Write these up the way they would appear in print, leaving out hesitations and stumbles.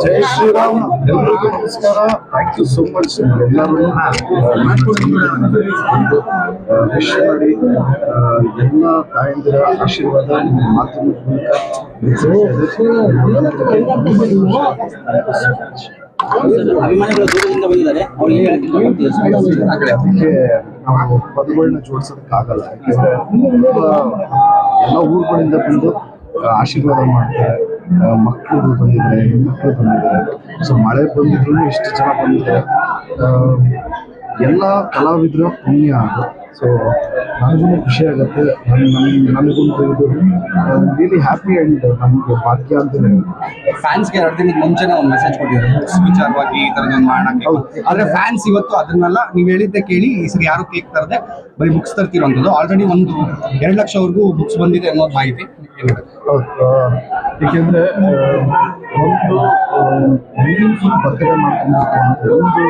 ಜೈ ಶ್ರೀರಾಮ್, ಎಲ್ರಿಗೂ ನಮಸ್ಕಾರ. Thank you so much ಎಲ್ಲರೂ ವಿಶ್ ಮಾಡಿ. ಎಲ್ಲ ತಾಯಂದಿರ ಆಶೀರ್ವಾದ ನಿಮ್ಮ ಮಾತಿನ ಅಭಿಮಾನಿಗಳು ದೂರದಿಂದ ಬಂದಿದ್ದಾರೆ. ಅದಕ್ಕೆ ನಾವು ಪದಗಳನ್ನ ಜೋಡಿಸೋದಕ್ಕಾಗಲ್ಲ. ಯಾಕೆಂದ್ರೆ ಎಲ್ಲ ಊರುಗಳಿಂದ ಬಂದು ಆಶೀರ್ವಾದ ಮಾಡ್ತಾರೆ. ಮಕ್ಕಳು ಬಂದಿದ್ದಾರೆ, ಹೆಣ್ಮಕ್ಳು ಬಂದಿದ್ದಾರೆ. ಸೊ ಮಳೆ ಬಂದಿದ್ರು ಇಷ್ಟು ಜನ ಬಂದಿದ್ದಾರೆ. ಎಲ್ಲ ಕಲಾವಿದರ ಪುಣ್ಯ ಅದು. ಸೊ ನನಗೂ ಖುಷಿ ಆಗುತ್ತೆ. ನನಗೊಂದು ಇದು ರಿಯಲಿ ಹ್ಯಾಪಿ ಆ್ಯಂಡ್ ನಮಗೆ ಭಾಗ್ಯ ಅಂತಲೇ. ಫ್ಯಾನ್ಸ್ಗೆ 2 ದಿನದ ಮುಂಚೆನೇ ಒಂದು ಮೆಸೇಜ್ ಕೊಟ್ಟಿದ್ದಾರೆ ಬುಕ್ಸ್ ವಿಚಾರವಾಗಿ ಈ ಥರದೊಂದು ಮಾಡೋಕ್ಕೆ. ಆದರೆ ಫ್ಯಾನ್ಸ್ ಇವತ್ತು ಅದನ್ನೆಲ್ಲ ನೀವು ಹೇಳಿದ್ದೆ ಕೇಳಿ ಈ ಸರಿ ಯಾರು ಕೇಕ್ ತರದೆ ಬರೀ ಬುಕ್ಸ್ ತರ್ತಿರೋಂಥದ್ದು. ಆಲ್ರೆಡಿ ಒಂದು 2 ಲಕ್ಷವರೆಗೂ ಬುಕ್ಸ್ ಬಂದಿದೆ ಅನ್ನೋದು ಮಾಹಿತಿ. ಹೌದು, ಏಕೆಂದರೆ ಒಂದು ಮೀನಿಂಗ್ಫುಲ್ ಬರ್ತಡೇ ಮಾಡ್ಕೊಂಡು ಒಂದು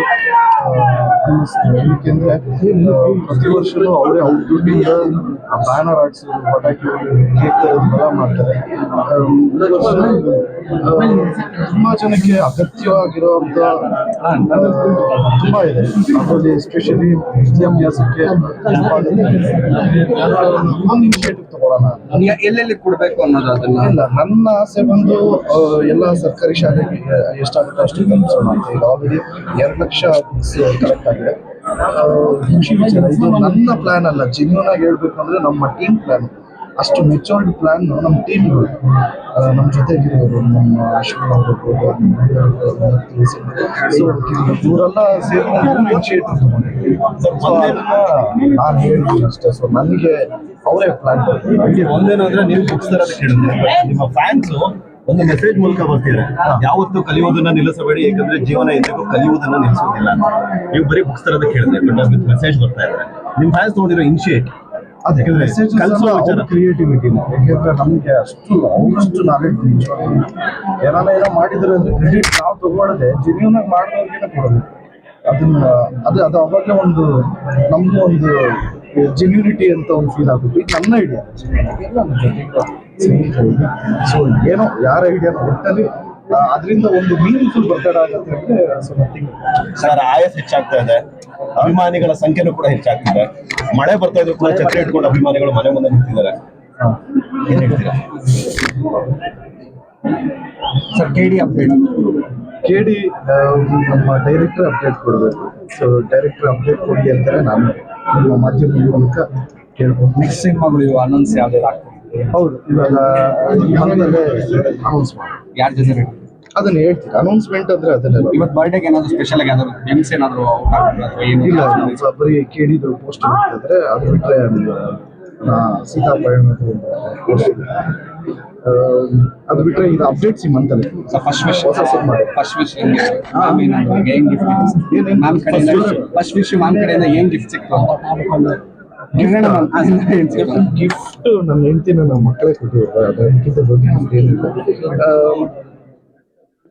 ಅನ್ನಿಸ್ತದೆ. ಏಕೆಂದರೆ ಪ್ರತಿ ವರ್ಷವೂ ಅವರೇ ಅವ್ರ ದುಡ್ಡಿಂದ ಬ್ಯಾನರ್ ಆಡಿಸೋದು, ಪಟಾಕಿ ಕೇಕ್ ತರೋದೆಲ್ಲ ಮಾಡ್ತಾರೆ. ತುಂಬ ಜನಕ್ಕೆ ಅಗತ್ಯವಾಗಿರುವಂಥ ತುಂಬ ಇದೆ. ಅದರಲ್ಲಿ ಎಸ್ಪೆಷಲಿ ವಿದ್ಯಾಭ್ಯಾಸಕ್ಕೆ ಒಂದು ಇನಿಷಿಯೇಟಿವ್ ತಗೊಳ್ಳೋಣ. ಎಲ್ಲೆಲ್ಲಿ ಕೊಡಬೇಕು ಅನ್ನೋದು ಅದನ್ನ ಇಲ್ಲ, ನನ್ನ ಆಸೆ ಬಂದು ಎಲ್ಲ ಸರ್ಕಾರಿ ಶಾಲೆಗೆ ಎಷ್ಟಾಗುತ್ತೆ ಅಷ್ಟು ತಲುಪಿಸೋಣ ಅಂತ. ಈಗ ಆಲ್ರೆಡಿ 2 ಲಕ್ಷ ಬುಕ್ಸ್ ಕಲೆಕ್ಟ್ ಆಗಿದೆ. ಖುಷಿ ವಿಚಾರ. ಇದು ನನ್ನ ಪ್ಲಾನ್ ಅಲ್ಲ, ಜೆನ್ಯೂನ್ ಆಗಿ ಹೇಳ್ಬೇಕು ಅಂದ್ರೆ ನಮ್ಮ ಟೀಮ್ ಪ್ಲಾನ್. ಅಷ್ಟು ಮೆಚೂರ್ಡ್ ಪ್ಲಾನ್ ನಮ್ಮ ಟೀಮ್ಗಳು, ನಮ್ಮ ಜೊತೆಗಿರೋರು, ನಮ್ಮ ಅಶ್ವಿನ್ ಆಗಿರ್ಬೋದು, ಇವರೆಲ್ಲ ಸೇರ್ಕೊಂಡು ಇನಿಷಿಯೇಟಿವ್ ತಗೊಂಡಿದ್ವಿ. ನಾನು ಹೇಳ್ತೀನಿ ಅಷ್ಟೇ. ಸೊ ನನಗೆ ಅವರೇ ಪ್ಲಾನ್. ಒಂದೇನಂದ್ರೆ ನೀವು ಬುಕ್ಸ್ ತರೋದಕ್ಕೆ ಹೇಳಿದ್ರೆ ನಿಮ್ಮ ಫ್ಯಾನ್ಸು ಒಂದು ಮೆಸೇಜ್ ಮೂಲಕ ಬರ್ತಿದ್ದಾರೆ, ಯಾವತ್ತೂ ಕಲಿಯೋದನ್ನ ನಿಲ್ಲಿಸಬೇಡಿ, ಯಾಕಂದ್ರೆ ಜೀವನ ಎಂದಿಗೂ ಕಲಿಯುವುದನ್ನ ನಿಲ್ಲಿಸೋದಿಲ್ಲ ಅಂತ. ನೀವು ಬರೀ ಬುಕ್ಸ್ ತರೋದಕ್ಕೆ ಹೇಳಿದ್ರೆ ಬಟ್ ಮೆಸೇಜ್ ಬರ್ತಾ ಇದ್ದಾರೆ. ನಿಮ್ಮ ಫ್ಯಾನ್ಸ್ ನೋಡಿರೋ ಇನಿಷಿಯೇಟ್ ಅದೇ ಕ್ರಿಯೇಟಿವಿಟಿ. ಯಾಕೆಂದ್ರೆ ನಮಗೆ ಅಷ್ಟು ನಾಲೆಡ್ಜ್ ಏನೋ ಮಾಡಿದ್ರೆ ಅಂದ್ರೆ ಕ್ರೆಡಿಟ್ ನಾವು ತಗೊಳ್ಳದೆ ಜೆನ್ಯೂನ್ ಆಗಿ ಮಾಡಿದವ್ರಿಗೇನೆ ಕೊಡೋದು. ಅದನ್ನ ಅದು ಅವಾಗಲೇ ಒಂದು ನಮ್ದು ಒಂದು ಜೆನ್ಯೂನಿಟಿ ಅಂತ ಒಂದು ಫೀಲ್ ಆಗುತ್ತೆ. ಇದು ನನ್ನ ಐಡಿಯಾ ಎಲ್ಲ ನನ್ನ ಜೊತೆಗೆ. ಸೊ ಏನೋ ಯಾರ ಐಡಿಯಾನ ಒಟ್ಟಲ್ಲಿ ಅದರಿಂದ ಒಂದು ಮೀನಿಂಗ್ಫುಲ್ ಬರ್ತಡೇ ಆಗುತ್ತೆ ಅಂದ್ರೆ ಸೊ ನಥಿಂಗ್. ಸರ್, ಆಯಸ್ ಹೆಚ್ಚಾಗ್ತಾ ಇದೆ, ಅಭಿಮಾನಿಗಳ ಸಂಖ್ಯೆನೂ ಕೂಡ ಹೆಚ್ಚಾಗ್ತಿದೆ. ಮಳೆ ಬರ್ತಾ ಇದ್ರು ಕೂಡ ಛತ್ರಿ ಇಟ್ಕೊಂಡು ಅಭಿಮಾನಿಗಳು ಮನೆ ಮುಂದೆ ನಿಂತಿದ್ದಾರೆ. ಏನ್ ಹೇಳ್ತೀರಾ ಸರ್? ಕೆಡಿ ಅಪ್ಡೇಟ್. ಕೆಡಿ ನಮ್ಮ ಡೈರೆಕ್ಟರ್ ಅಪ್ಡೇಟ್ ಕೊಡಬೇಕು. ಸೊ ಡೈರೆಕ್ಟರ್ ಅಪ್ಡೇಟ್ ಕೊಡಿ ಅಂತಾರೆ. ನಾನು ನಿಮ್ಮ ಮಾಧ್ಯಮ ಮೂಲಕ ಕೇಳ್ಬೋದು. ನೆಕ್ಸ್ಟ್ ಸಿನಿಮಾಗಳು ಇವು ಅನೌನ್ಸ್ ಯಾವ್ದು ಆಗ್ತದೆ? ಹೌದು, ಇವಾಗ ಅನೌನ್ಸ್ ಮಾಡಿ ಯಾರ ಜೊತೆ ಅದನ್ನ ಹೇಳ್ತೀನಿ. ಅನೌನ್ಸ್ಮೆಂಟ್ ಅಂದ್ರೆ ಅದನ್ನೆಲ್ಲ. ಇವತ್ತು ಬರ್ಡೇಗೆ ಏನಾದ್ರು ಸ್ಪೆಷಲ್ ಆಗಿ ಏನಾದ್ರು ಗೇಮ್ಸ್ ಏನಾದ್ರು ಇಲ್ಲ, ಬರೀ ಕೇಳಿದ್ರು ಪೋಸ್ಟ್ ಇದ್ರೆ ಅದು ಬಿಟ್ರೆ ಸೀತಾಪಯಣ ಪೋಸ್ಟ್. ಅದು ಬಿಟ್ರೆ ಇದು ಅಪ್ಡೇಟ್ಸ್ ಈ ಮಂತಲ್ಲಿ ಫಸ್ಟ್ ವಿಶ್ ಹೊಸ ಸಿನಿಮಾ. ಫಸ್ಟ್ ವಿಶ್ ಏನ್ ಗಿಫ್ಟ್ ಮ್ಯಾಮ್ ಕಡೆಯಿಂದ ಫಸ್ಟ್ ವಿಶ್ ಮ್ಯಾಮ್ ಕಡೆಯಿಂದ ಏನ್ ಗಿಫ್ಟ್ ಸಿಕ್ತು? ಗಿಫ್ಟ್ ನನ್ನ ಹೆಂಡತಿನ ನಮ್ಮ ಮಕ್ಕಳೇ ಕೊಟ್ಟಿದ್ದಾರೆ. ಅದಕ್ಕಿಂತ ದೊಡ್ಡ ಗಿಫ್ಟ್ ಏನಿಲ್ಲ.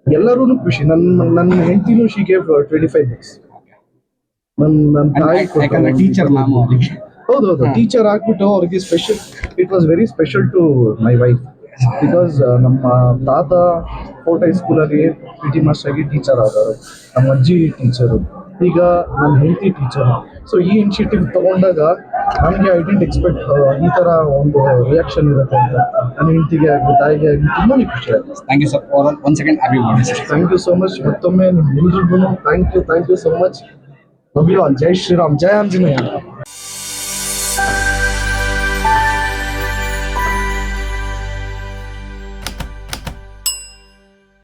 ಎಲ್ಲರೂ ಖುಷಿ. ನನ್ನ ಹೆಂಡತಿನೂ ಶಿ ಗೇವ್ 25 ಬುಕ್ಸ್. ನನ್ನ ತಾಯಿ ಟೀಚರ್ ಮ್ಯಾಮ್ ಹೌದೌದು, ಟೀಚರ್ ಆಗ್ಬಿಟ್ಟು ಅವ್ರಿಗೆ special. It was very special to my wife because ನಮ್ಮ ತಾತ ಫೋರ್ಟ್ ಹೈಸ್ಕೂಲಲ್ಲಿ PT ಮಾಸ್ಟರ್ ಆಗಿ ಟೀಚರ್ ಆದರು. ನಮ್ಮ ಅಜ್ಜಿ ಟೀಚರು, ಈಗ ನನ್ನ ಹೆಂಡತಿ ಟೀಚರು. ಸೊ ಈ ಇನಿಷಿಯೇಟಿವ್ ತಗೊಂಡಾಗ ನನಗೆ ಐ ಡಿಂಟ್ ಎಕ್ಸ್ಪೆಕ್ಟ್ ಈ ಥರ ಒಂದು ರಿಯಾಕ್ಷನ್ ಇರುತ್ತೆ ಅಂತ. ನನ್ನ ಹೆಂಡತಿಗೆ ಆಗಲಿ ತಾಯಿಗೆ ಆಗಲಿ ತುಂಬಾ ಖುಷಿ ಆಯಿತು. Thank you sir. One second thank you so much. ಮತ್ತೊಮ್ಮೆ ನಿಮ್ಮೆಲ್ಲರಿಗೂ thank you so much. Love you all. ಜೈ ಶ್ರೀರಾಮ್, ಜೈ ಆಂಜನೇಯ.